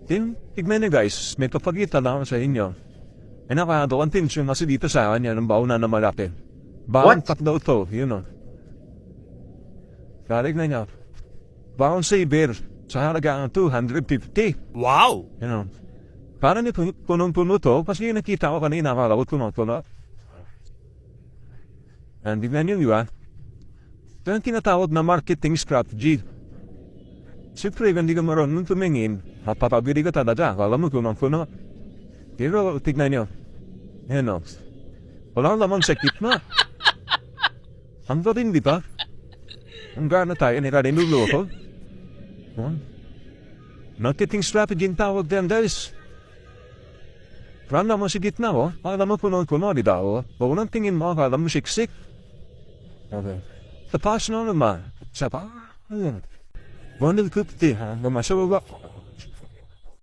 Tignan niyo guys, may papagita lang sa inyo. Eh nakakatawa ang tension kasi dito sa kanya ng bauna na malaki. Bawang What? daw to, yun o. Karig na niya. Bawang saber sa halagang 250. Wow! You know. Parang punong-puno to kasi nakita ko kanina kalawot puno-puno. And tignan niyo, di ba? Ito ang tinatawag na marketing strategy. Siyempre, hindi ka marunong tumingin, napapabili ka talaga, kala mo punong-puno. Pero tignan niyo. Yan o. Walang laman sa kitna. Ang galing, di ba? Ang gana tayo, niluloko. Marketing strategy ang tawag din, guys. Parang naman sa gitna, oh. Kala mo punong-puno, di ba, oh? Walang tingin mo, kala mo siksik. Okay. Tapos na naman. Sa pa? Bundle 50, ha? Lumasababa.